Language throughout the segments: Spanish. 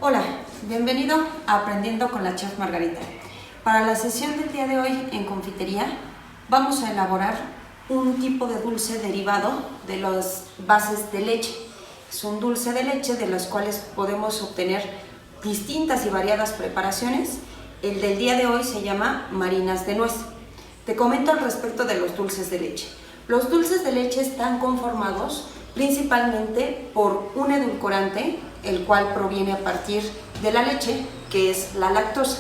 Hola, bienvenido a Aprendiendo con la Chef Margarita. Para la sesión del día de hoy en confitería vamos a elaborar un tipo de dulce derivado de las bases de leche. Es un dulce de leche de los cuales podemos obtener distintas y variadas preparaciones. El del día de hoy se llama marinas de nuez. Te comento al respecto de los dulces de leche. Los dulces de leche están conformados principalmente por un edulcorante, el cual proviene a partir de la leche, que es la lactosa.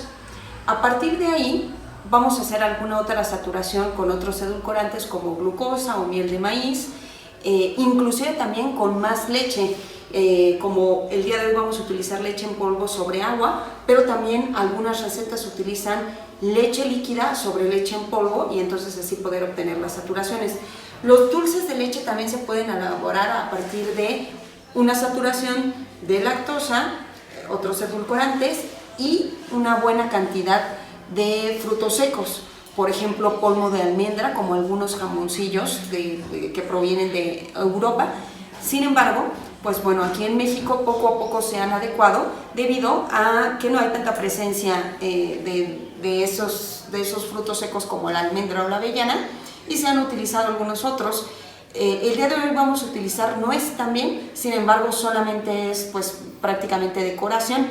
A partir de ahí vamos a hacer alguna otra saturación con otros edulcorantes como glucosa o miel de maíz, inclusive también con más leche, como el día de hoy vamos a utilizar leche en polvo sobre agua, pero también algunas recetas utilizan leche líquida sobre leche en polvo y entonces así poder obtener las saturaciones. Los dulces de leche también se pueden elaborar a partir de una saturación de lactosa, otros edulcorantes y una buena cantidad de frutos secos. Por ejemplo, polvo de almendra, como algunos jamoncillos que provienen de Europa. Sin embargo, pues bueno, aquí en México poco a poco se han adecuado debido a que no hay tanta presencia de esos frutos secos como la almendra o la avellana, y se han utilizado algunos otros. El día de hoy vamos a utilizar nuez también, sin embargo solamente es pues prácticamente decoración.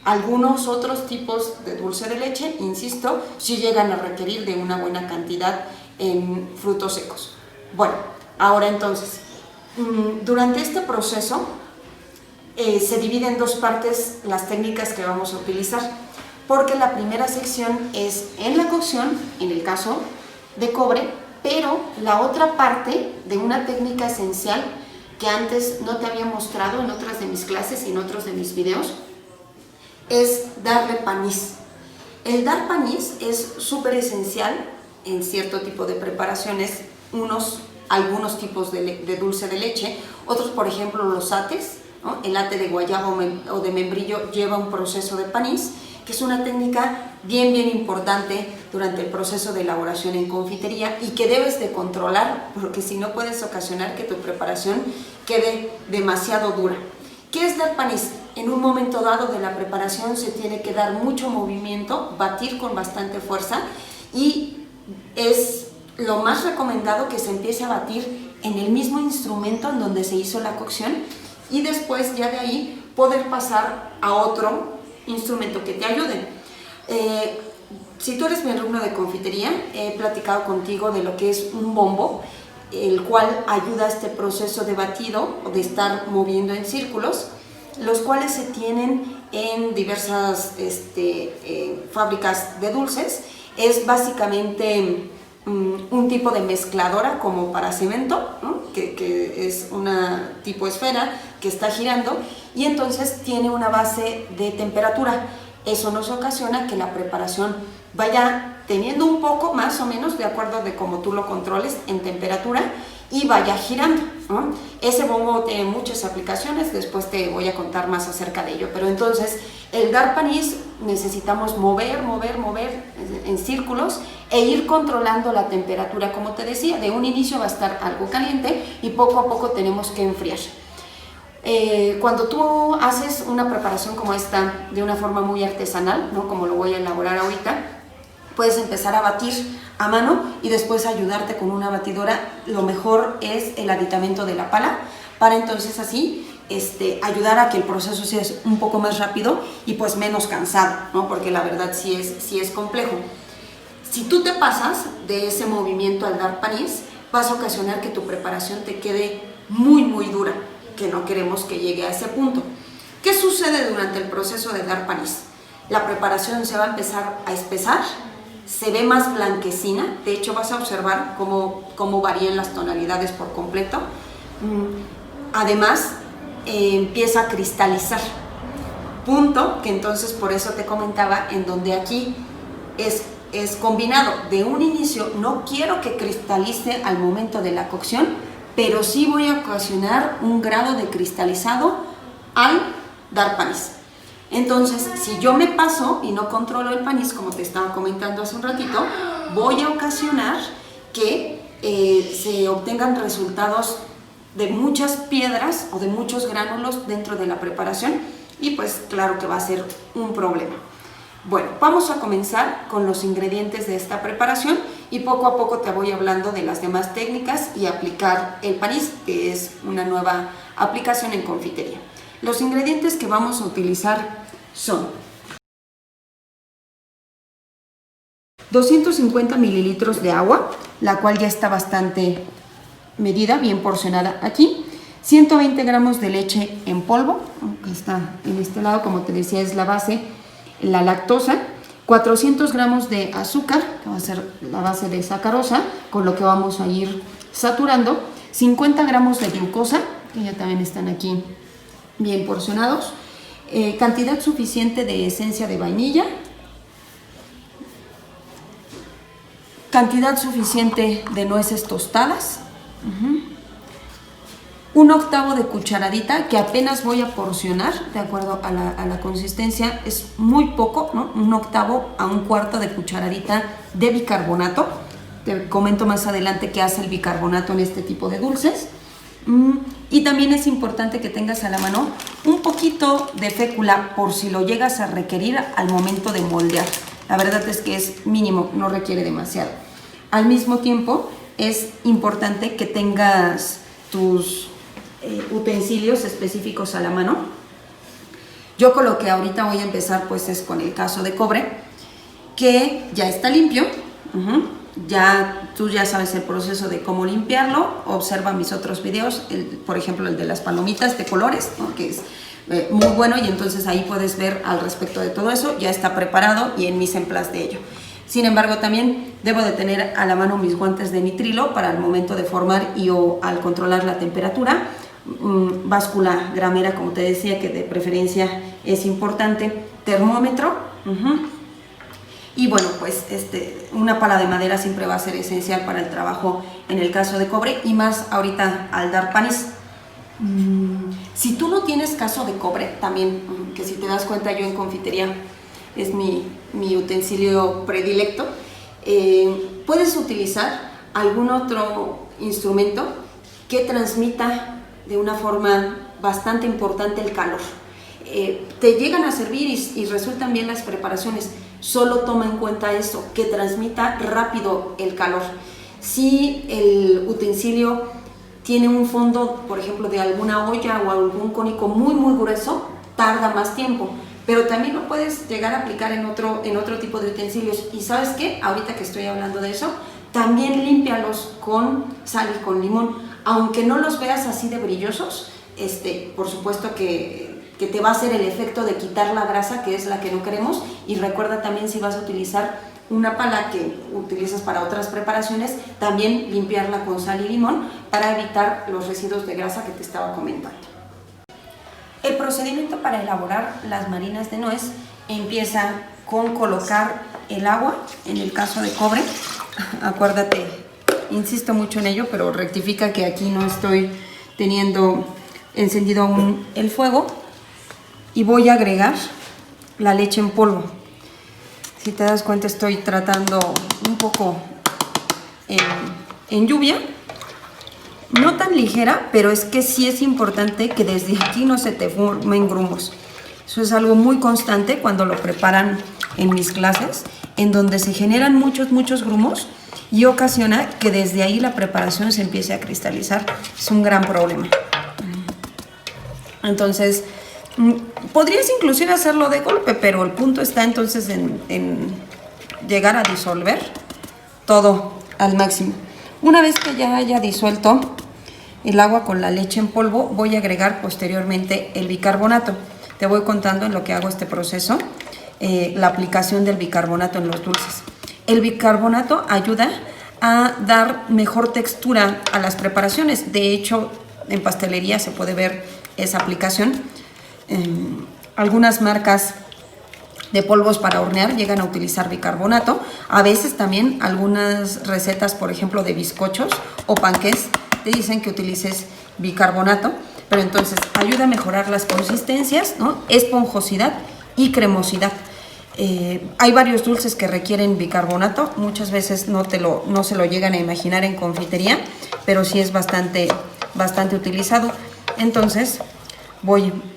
Algunos otros tipos de dulce de leche, insisto, sí llegan a requerir de una buena cantidad en frutos secos. Bueno, ahora entonces, durante este proceso se divide en dos partes las técnicas que vamos a utilizar, porque la primera sección es en la cocción, en el caso de cobre, pero la otra parte de una técnica esencial que antes no te había mostrado en otras de mis clases y en otros de mis videos es darle paniz. El dar paniz es súper esencial en cierto tipo de preparaciones, algunos tipos de dulce de leche, otros por ejemplo los ates, ¿no? El ate de guayaba o de membrillo lleva un proceso de paniz, que es una técnica bien importante durante el proceso de elaboración en confitería y que debes de controlar, porque si no puedes ocasionar que tu preparación quede demasiado dura. ¿Qué es dar paniz? En un momento dado de la preparación se tiene que dar mucho movimiento, batir con bastante fuerza, y es lo más recomendado que se empiece a batir en el mismo instrumento en donde se hizo la cocción, y después ya de ahí poder pasar a otro instrumento que te ayude. Si tú eres mi alumno de confitería, he platicado contigo de lo que es un bombo, el cual ayuda a este proceso de batido o de estar moviendo en círculos, los cuales se tienen en diversas fábricas de dulces. Es básicamente un tipo de mezcladora como para cemento, ¿no? que es una tipo esfera que está girando, y entonces tiene una base de temperatura. Eso nos ocasiona que la preparación vaya teniendo un poco más o menos de acuerdo de cómo tú lo controles en temperatura y vaya girando, ¿no? Ese bombo tiene muchas aplicaciones, después te voy a contar más acerca de ello, pero entonces el dar paniz necesitamos mover en círculos e ir controlando la temperatura, como te decía. De un inicio va a estar algo caliente y poco a poco tenemos que enfriar. Cuando tú haces una preparación como esta de una forma muy artesanal, ¿no? Como lo voy a elaborar ahorita, puedes empezar a batir a mano y después ayudarte con una batidora. Lo mejor es el aditamento de la pala para entonces así ayudar a que el proceso sea un poco más rápido y pues menos cansado, ¿no? Porque la verdad sí es complejo. Si tú te pasas de ese movimiento al dar paniz, vas a ocasionar que tu preparación te quede muy dura, que no queremos que llegue a ese punto. ¿Qué sucede durante el proceso de dar paniz? La preparación se va a empezar a espesar, se ve más blanquecina. De hecho vas a observar cómo varían las tonalidades por completo. Además empieza a cristalizar, punto que entonces por eso te comentaba en donde aquí es combinado. De un inicio no quiero que cristalice al momento de la cocción, pero sí voy a ocasionar un grado de cristalizado al dar paniz. Entonces, si yo me paso y no controlo el paniz, como te estaba comentando hace un ratito, voy a ocasionar que se obtengan resultados de muchas piedras o de muchos gránulos dentro de la preparación, y pues claro que va a ser un problema. Bueno, vamos a comenzar con los ingredientes de esta preparación y poco a poco te voy hablando de las demás técnicas y aplicar el panís, que es una nueva aplicación en confitería. Los ingredientes que vamos a utilizar son 250 mililitros de agua, la cual ya está bastante medida, bien porcionada aquí. 120 gramos de leche en polvo, que está en este lado, como te decía, es la base, la lactosa. 400 gramos de azúcar, que va a ser la base de sacarosa, con lo que vamos a ir saturando. 50 gramos de glucosa, que ya también están aquí bien porcionados. Cantidad suficiente de esencia de vainilla. Cantidad suficiente de nueces tostadas. 1/8 de cucharadita, que apenas voy a porcionar de acuerdo a la consistencia, es muy poco, ¿no? 1/8 a 1/4 de cucharadita de bicarbonato. Te comento más adelante qué hace el bicarbonato en este tipo de dulces. Y también es importante que tengas a la mano un poquito de fécula por si lo llegas a requerir al momento de moldear. La verdad es que es mínimo, no requiere demasiado. Al mismo tiempo es importante que tengas tus utensilios específicos a la mano. Yo con lo que ahorita voy a empezar pues es con el caso de cobre, que ya está limpio. Tú ya sabes el proceso de cómo limpiarlo. Observa mis otros videos, por ejemplo el de las palomitas de colores, ¿no? Que es muy bueno, y entonces ahí puedes ver al respecto de todo eso. Ya está preparado y en mis emplas de ello. Sin embargo, también debo de tener a la mano mis guantes de nitrilo para el momento de formar o al controlar la temperatura. Báscula gramera, como te decía, que de preferencia es importante. Termómetro. Y bueno, pues una pala de madera siempre va a ser esencial para el trabajo en el caso de cobre, y más ahorita al dar panís. Si tú no tienes caso de cobre, también, que si te das cuenta yo en confitería es mi utensilio predilecto, puedes utilizar algún otro instrumento que transmita de una forma bastante importante el calor. Te llegan a servir y resultan bien las preparaciones. Solo toma en cuenta eso, que transmita rápido el calor. Si el utensilio tiene un fondo, por ejemplo, de alguna olla o algún cónico muy muy grueso, tarda más tiempo. Pero también lo puedes llegar a aplicar en otro tipo de utensilios. Y ¿sabes qué? Ahorita que estoy hablando de eso, también límpialos con sal y con limón. Aunque no los veas así de brillosos, por supuesto que te va a hacer el efecto de quitar la grasa, que es la que no queremos. Y recuerda también, si vas a utilizar una pala que utilizas para otras preparaciones, también limpiarla con sal y limón para evitar los residuos de grasa que te estaba comentando. El procedimiento para elaborar las marinas de nuez empieza con colocar el agua, en el caso de cobre. Acuérdate, insisto mucho en ello, pero rectifica que aquí no estoy teniendo encendido aún el fuego. Y voy a agregar la leche en polvo. Si te das cuenta, estoy tratando un poco en lluvia. No tan ligera, pero es que sí es importante que desde aquí no se te formen grumos. Eso es algo muy constante cuando lo preparan en mis clases, en donde se generan muchos grumos y ocasiona que desde ahí la preparación se empiece a cristalizar. Es un gran problema. Entonces, podrías inclusive hacerlo de golpe, pero el punto está entonces en llegar a disolver todo al máximo. Una vez que ya haya disuelto el agua con la leche en polvo, voy a agregar posteriormente el bicarbonato. Te voy contando en lo que hago este proceso, la aplicación del bicarbonato en los dulces. El bicarbonato ayuda a dar mejor textura a las preparaciones. De hecho, en pastelería se puede ver esa aplicación. Algunas marcas de polvos para hornear llegan a utilizar bicarbonato. A veces también algunas recetas, por ejemplo, de bizcochos o panqués, te dicen que utilices bicarbonato, pero entonces ayuda a mejorar las consistencias, ¿no? Esponjosidad y cremosidad. Hay varios dulces que requieren bicarbonato, muchas veces no se lo llegan a imaginar en confitería, pero sí es bastante utilizado. Entonces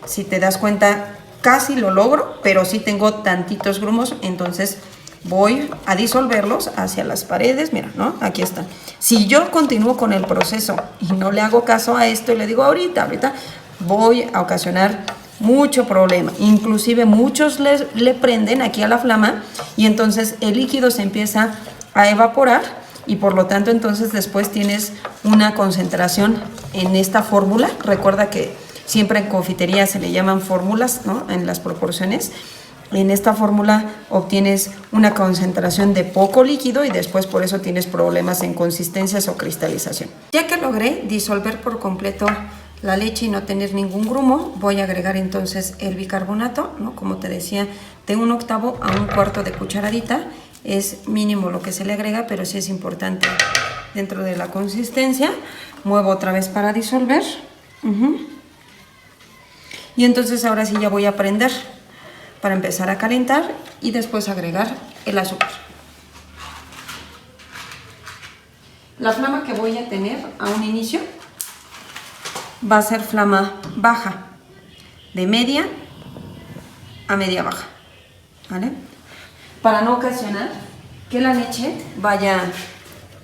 si te das cuenta, casi lo logro, pero sí tengo tantitos grumos, entonces voy a disolverlos hacia las paredes. Mira, ¿no? Aquí están. Si yo continúo con el proceso y no le hago caso a esto y le digo ahorita, voy a ocasionar mucho problema. Inclusive muchos le prenden aquí a la flama y entonces el líquido se empieza a evaporar y por lo tanto entonces después tienes una concentración en esta fórmula. Recuerda que siempre en confitería se le llaman fórmulas, ¿no? En las proporciones. En esta fórmula obtienes una concentración de poco líquido y después por eso tienes problemas en consistencias o cristalización. Ya que logré disolver por completo la leche y no tener ningún grumo, voy a agregar entonces el bicarbonato, ¿no? Como te decía, de 1/8 a 1/4 de cucharadita. Es mínimo lo que se le agrega, pero sí es importante dentro de la consistencia. Muevo otra vez para disolver. Y entonces ahora sí ya voy a prender para empezar a calentar y después agregar el azúcar. La flama que voy a tener a un inicio va a ser flama baja, de media a media baja, ¿vale? Para no ocasionar que la leche vaya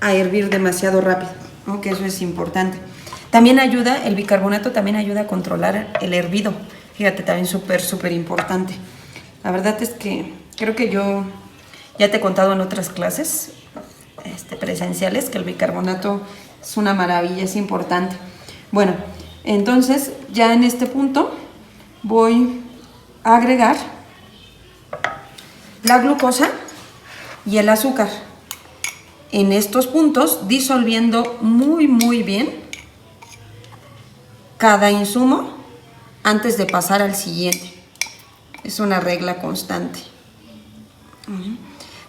a hervir demasiado rápido, ¿no? Que eso es importante. También ayuda, el bicarbonato también ayuda a controlar el hervido. Fíjate, también súper importante. La verdad es que creo que yo ya te he contado en otras clases presenciales que el bicarbonato es una maravilla, es importante. Bueno, entonces ya en este punto voy a agregar la glucosa y el azúcar. En estos puntos disolviendo muy bien cada insumo antes de pasar al siguiente. Es una regla constante.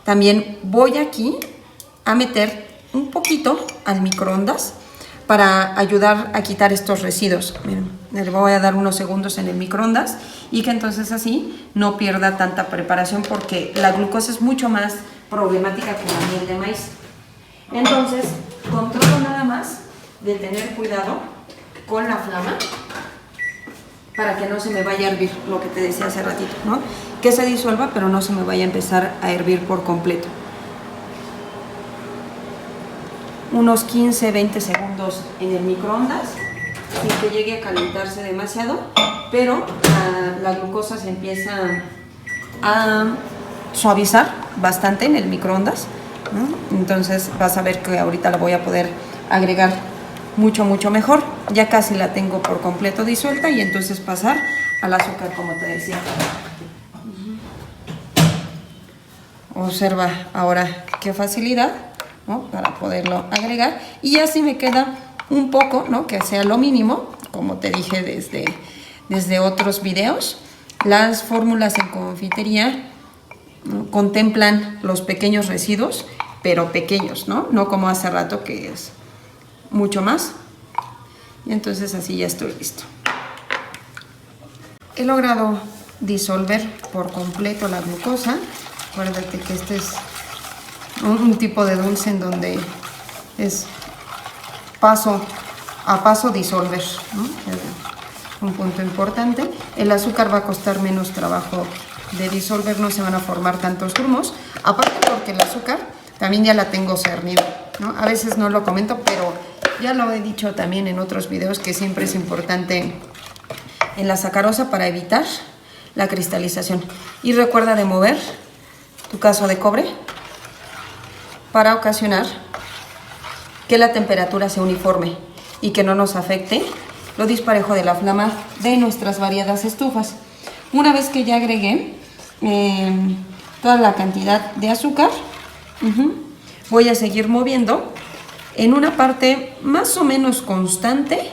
También voy aquí a meter un poquito al microondas para ayudar a quitar estos residuos. Miren, le voy a dar unos segundos en el microondas y que entonces así no pierda tanta preparación porque la glucosa es mucho más problemática que la miel de maíz. Entonces, controlo nada más de tener cuidado con la flama para que no se me vaya a hervir, lo que te decía hace ratito, ¿no? Que se disuelva, pero no se me vaya a empezar a hervir por completo. Unos 15-20 segundos en el microondas, sin que llegue a calentarse demasiado, pero la glucosa se empieza a suavizar bastante en el microondas, ¿no? Entonces vas a ver que ahorita la voy a poder agregar mucho mejor. Ya casi la tengo por completo disuelta y entonces pasar al azúcar, como te decía. Observa ahora qué facilidad, ¿no? Para poderlo agregar y así me queda un poco, ¿no? Que sea lo mínimo, como te dije desde otros videos. Las fórmulas en confitería, ¿no? Contemplan los pequeños residuos, pero pequeños, ¿no? No como hace rato que es mucho más. Y entonces así ya estoy listo. He logrado disolver por completo la glucosa. Acuérdate que este es un tipo de dulce en donde es paso a paso disolver, ¿no? Es un punto importante. El azúcar va a costar menos trabajo de disolver, no se van a formar tantos grumos. Aparte porque el azúcar también ya la tengo cernida, ¿no? A veces no lo comento, pero ya lo he dicho también en otros videos que siempre es importante en la sacarosa para evitar la cristalización. Y recuerda de mover tu cazo de cobre para ocasionar que la temperatura sea uniforme y que no nos afecte lo disparejo de la flama de nuestras variadas estufas. Una vez que ya agregué toda la cantidad de azúcar, voy a seguir moviendo en una parte más o menos constante,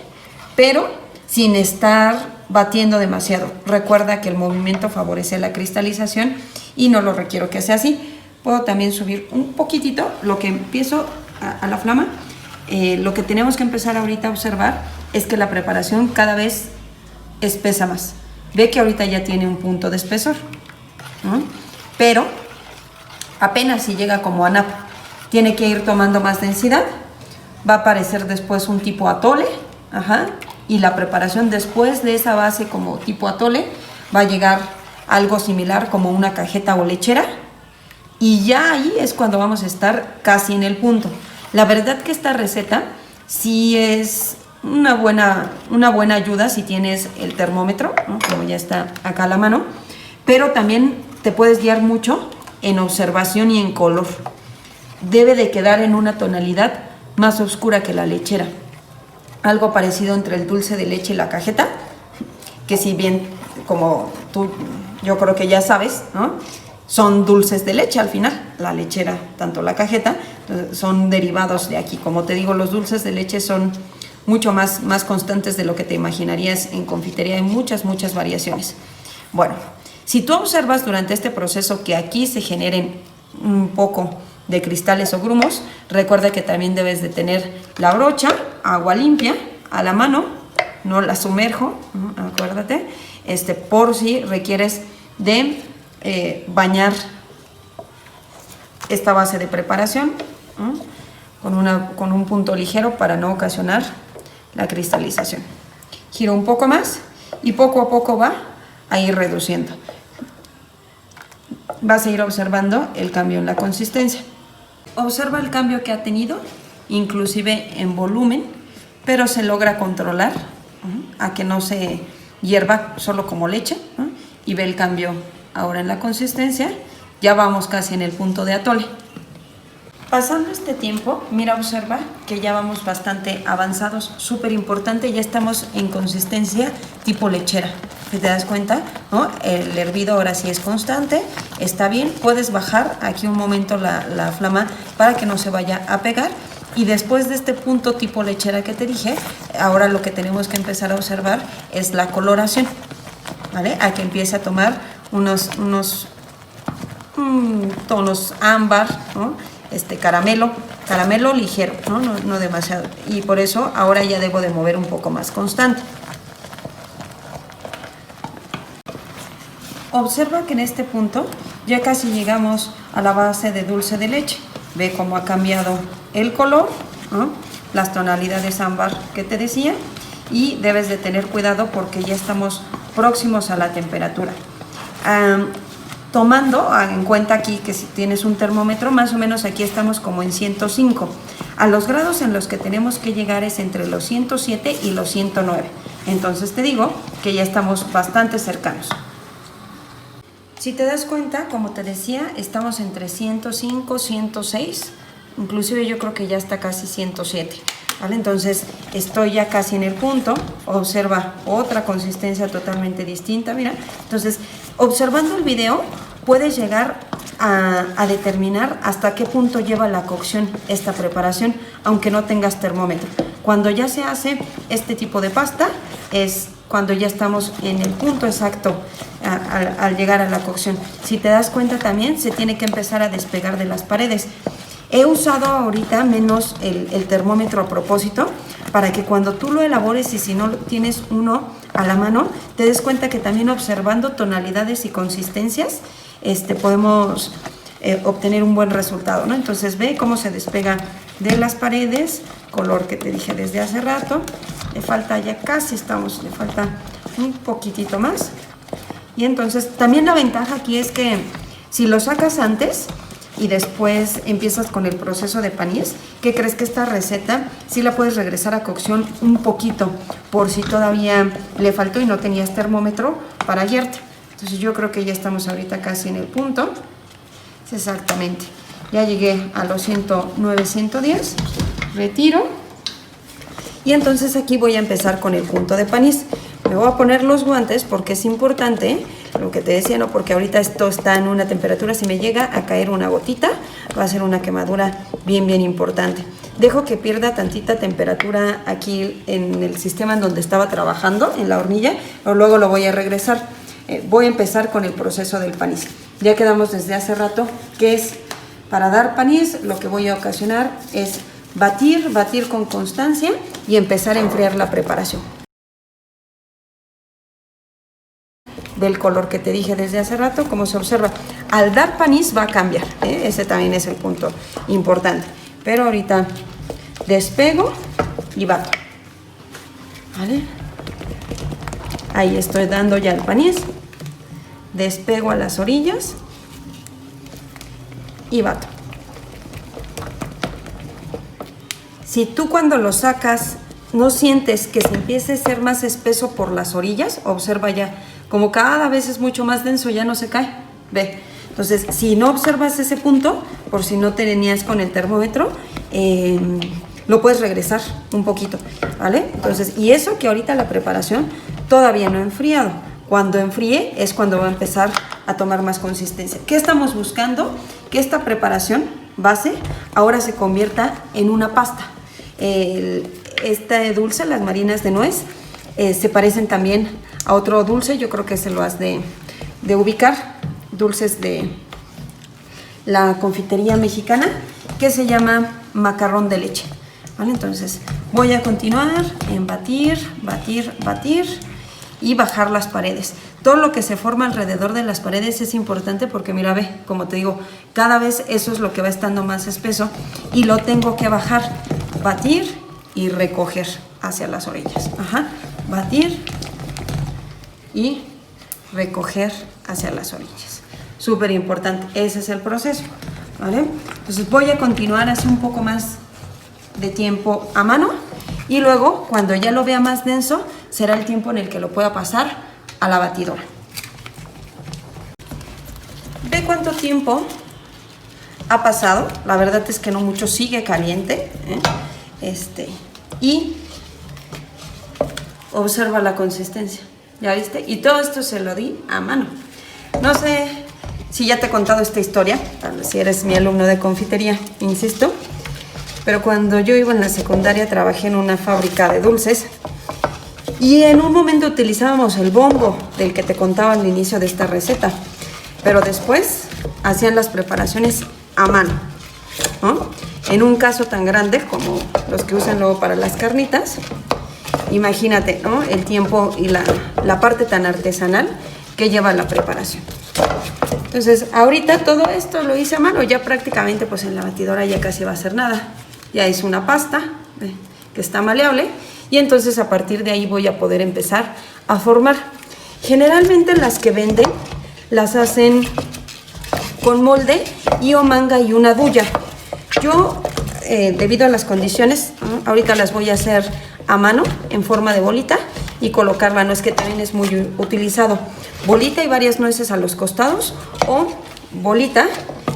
pero sin estar batiendo demasiado. Recuerda que el movimiento favorece la cristalización y no lo requiero que sea así. Puedo también subir un poquitito lo que empiezo a la flama. Lo que tenemos que empezar ahorita a observar es que la preparación cada vez espesa más. Ve que ahorita ya tiene un punto de espesor, ¿no? Pero apenas si llega como a napa, tiene que ir tomando más densidad. Va a aparecer después un tipo atole, y la preparación después de esa base como tipo atole va a llegar algo similar como una cajeta o lechera, y ya ahí es cuando vamos a estar casi en el punto. La verdad que esta receta sí es una buena ayuda si tienes el termómetro, ¿no? Como ya está acá a la mano, pero también te puedes guiar mucho en observación y en color. Debe de quedar en una tonalidad más oscura que la lechera, algo parecido entre el dulce de leche y la cajeta, que si bien, como tú yo creo que ya sabes, ¿no?, son dulces de leche al final, la lechera, tanto la cajeta, son derivados de aquí. Como te digo, los dulces de leche son mucho más constantes de lo que te imaginarías en confitería, hay muchas variaciones. Bueno, si tú observas durante este proceso que aquí se generen un poco de cristales o grumos, recuerda que también debes de tener la brocha, agua limpia a la mano, no la sumerjo, acuérdate, por si requieres de bañar esta base de preparación con un punto ligero para no ocasionar la cristalización. Giro un poco más y poco a poco va a ir reduciendo. Vas a ir observando el cambio en la consistencia. Observa el cambio que ha tenido, inclusive en volumen, pero se logra controlar a que no se hierva solo como leche, y ve el cambio ahora en la consistencia. Ya vamos casi en el punto de atole. Pasando este tiempo, mira, observa que ya vamos bastante avanzados, súper importante, ya estamos en consistencia tipo lechera. ¿Te das cuenta? ¿No? El hervido ahora sí es constante, está bien, puedes bajar aquí un momento la flama para que no se vaya a pegar. Y después de este punto tipo lechera que te dije, ahora lo que tenemos que empezar a observar es la coloración, ¿vale? A que empiece a tomar unos tonos ámbar, ¿no? Caramelo ligero, no demasiado. Y por eso ahora ya debo de mover un poco más constante. Observa que en este punto ya casi llegamos a la base de dulce de leche. Ve cómo ha cambiado el color, ¿no?, las tonalidades ámbar que te decía, y debes de tener cuidado porque ya estamos próximos a la temperatura. Tomando en cuenta aquí que si tienes un termómetro, más o menos aquí estamos como en 105. A los grados en los que tenemos que llegar es entre los 107 y los 109. Entonces te digo que ya estamos bastante cercanos. Si te das cuenta, como te decía, estamos entre 105, 106, inclusive yo creo que ya está casi 107, ¿vale? Entonces estoy ya casi en el punto. Observa otra consistencia totalmente distinta, mira. Entonces, observando el video, puedes llegar a determinar hasta qué punto lleva la cocción esta preparación, aunque no tengas termómetro. Cuando ya se hace este tipo de pasta, es cuando ya estamos en el punto exacto al llegar a la cocción. Si te das cuenta también, se tiene que empezar a despegar de las paredes. He usado ahorita menos el termómetro a propósito, para que cuando tú lo elabores, y si no tienes uno a la mano, te des cuenta que también observando tonalidades y consistencias, podemos obtener un buen resultado, ¿no? Entonces ve cómo se despega de las paredes, color que te dije desde hace rato. Le falta, ya casi estamos, le falta un poquitito más. Y entonces también la ventaja aquí es que si lo sacas antes y después empiezas con el proceso de panís, ¿qué crees? Que esta receta sí la puedes regresar a cocción un poquito, por si todavía le faltó y no tenías termómetro para guiarte. Entonces yo creo que ya estamos ahorita casi en el punto. Exactamente, ya llegué a los 109, 110, retiro, y entonces aquí voy a empezar con el punto de panís. Me voy a poner los guantes porque es importante, lo que te decía, ¿no? Porque ahorita esto está en una temperatura, si me llega a caer una gotita, va a ser una quemadura bien importante. Dejo que pierda tantita temperatura aquí en el sistema en donde estaba trabajando, en la hornilla, pero luego lo voy a regresar. Voy a empezar con el proceso del panís. Ya quedamos desde hace rato que es para dar panís, lo que voy a ocasionar es batir con constancia y empezar a enfriar la preparación. Del color que te dije desde hace rato, como se observa, al dar panís va a cambiar, ese también es el punto importante. Pero ahorita despego y bato, ¿vale? Ahí estoy dando ya el panís. despego a las orillas y bato. Si tú cuando lo sacas no sientes que se empiece a ser más espeso por las orillas, observa ya, como cada vez es mucho más denso, ya no se cae, ve. Entonces, si no observas ese punto, por si no te venías con el termómetro, lo puedes regresar un poquito, ¿vale? Entonces, y eso que ahorita la preparación todavía no ha enfriado. Cuando enfríe es cuando va a empezar a tomar más consistencia. ¿Qué estamos buscando? Que esta preparación base ahora se convierta en una pasta. Este dulce, las marinas de nuez, se parecen también a otro dulce, yo creo que se lo has de ubicar, dulces de la confitería mexicana, que se llama macarrón de leche, ¿vale? Entonces voy a continuar en batir, batir, batir y bajar las paredes. Todo lo que se forma alrededor de las paredes es importante porque mira, ve, como te digo, cada vez eso es lo que va estando más espeso y lo tengo que bajar, batir y recoger hacia las orillas. Ajá, batir y recoger hacia las orillas. Súper importante, ese es el proceso, ¿vale? Entonces voy a continuar así un poco más de tiempo a mano y luego cuando ya lo vea más denso será el tiempo en el que lo pueda pasar a la batidora. Ve cuánto tiempo ha pasado, la verdad es que no mucho, sigue caliente, y observa la consistencia, ¿ya viste? Y todo esto se lo di a mano. No sé si ya te he contado esta historia, tal vez si eres mi alumno de confitería, insisto, pero cuando yo iba en la secundaria trabajé en una fábrica de dulces y en un momento utilizábamos el bombo del que te contaba al inicio de esta receta, pero después hacían las preparaciones a mano, ¿no? En un caso tan grande como los que usan luego para las carnitas, imagínate, ¿no? El tiempo y la parte tan artesanal que lleva la preparación. Entonces, ahorita todo esto lo hice a mano, ya prácticamente pues en la batidora ya casi va a ser nada. Ya hice una pasta que está maleable y entonces a partir de ahí voy a poder empezar a formar. Generalmente las que venden las hacen con molde y o manga y una duya. Yo, debido a las condiciones, ahorita las voy a hacer a mano en forma de bolita y colocarla, no es que también es muy utilizado, bolita y varias nueces a los costados o bolita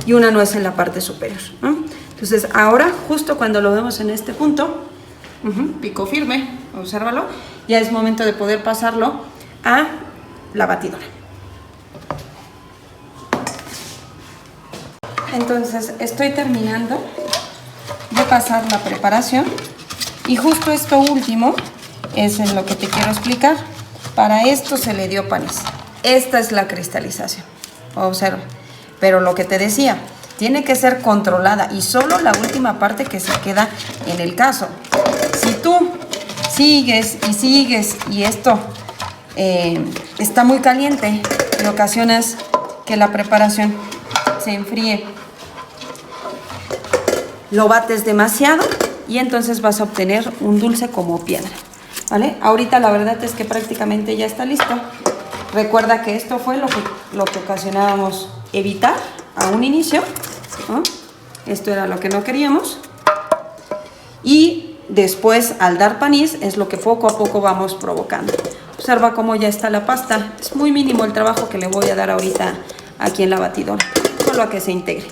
y una nuez en la parte superior, ¿no? Entonces ahora justo cuando lo vemos en este punto, pico firme, obsérvalo, ya es momento de poder pasarlo a la batidora. Entonces estoy terminando de pasar la preparación y justo esto último es en lo que te quiero explicar. Para esto se le dio panís. Esta es la cristalización, observa, pero lo que te decía, tiene que ser controlada y solo la última parte que se queda en el caso. Si tú sigues y esto está muy caliente y ocasionas que la preparación se enfríe, lo bates demasiado y entonces vas a obtener un dulce como piedra, ¿vale? Ahorita la verdad es que prácticamente ya está listo. Recuerda que esto fue lo que ocasionábamos evitar a un inicio, ¿no? Esto era lo que no queríamos y después al dar panís es lo que poco a poco vamos provocando. Observa cómo ya está la pasta, es muy mínimo el trabajo que le voy a dar ahorita aquí en la batidora, solo a que se integre.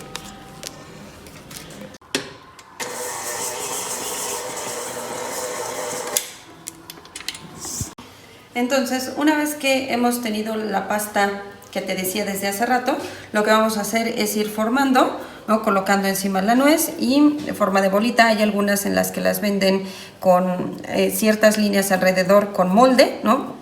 Entonces, una vez que hemos tenido la pasta que te decía desde hace rato, lo que vamos a hacer es ir formando, ¿no? Colocando encima la nuez y de forma de bolita. Hay algunas en las que las venden con ciertas líneas alrededor con molde, ¿no?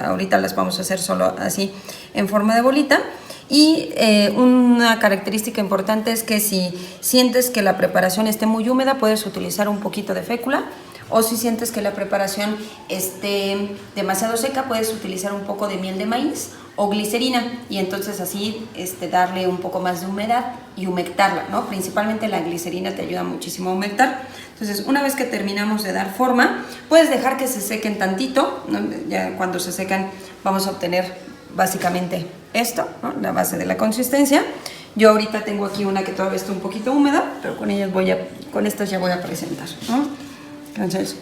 Ahorita las vamos a hacer solo así en forma de bolita. Y una característica importante es que si sientes que la preparación esté muy húmeda, puedes utilizar un poquito de fécula. O si sientes que la preparación esté demasiado seca, puedes utilizar un poco de miel de maíz o glicerina y entonces así darle un poco más de humedad y humectarla, ¿no? Principalmente la glicerina te ayuda muchísimo a humectar. Entonces, una vez que terminamos de dar forma, puedes dejar que se sequen tantito, ¿no? Ya cuando se secan vamos a obtener básicamente esto, ¿no? La base de la consistencia. Yo ahorita tengo aquí una que todavía está un poquito húmeda, pero con estas ya voy a presentar, ¿no? Entonces,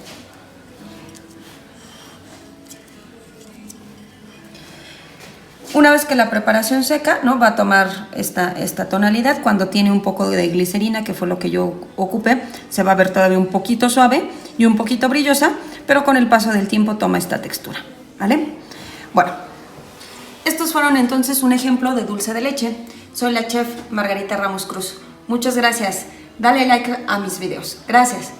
una vez que la preparación seca, ¿no? Va a tomar esta tonalidad. Cuando tiene un poco de glicerina, que fue lo que yo ocupé, se va a ver todavía un poquito suave y un poquito brillosa, pero con el paso del tiempo toma esta textura, ¿vale? Bueno, estos fueron entonces un ejemplo de dulce de leche. Soy la chef Margarita Ramos Cruz. Muchas gracias. Dale like a mis videos. Gracias.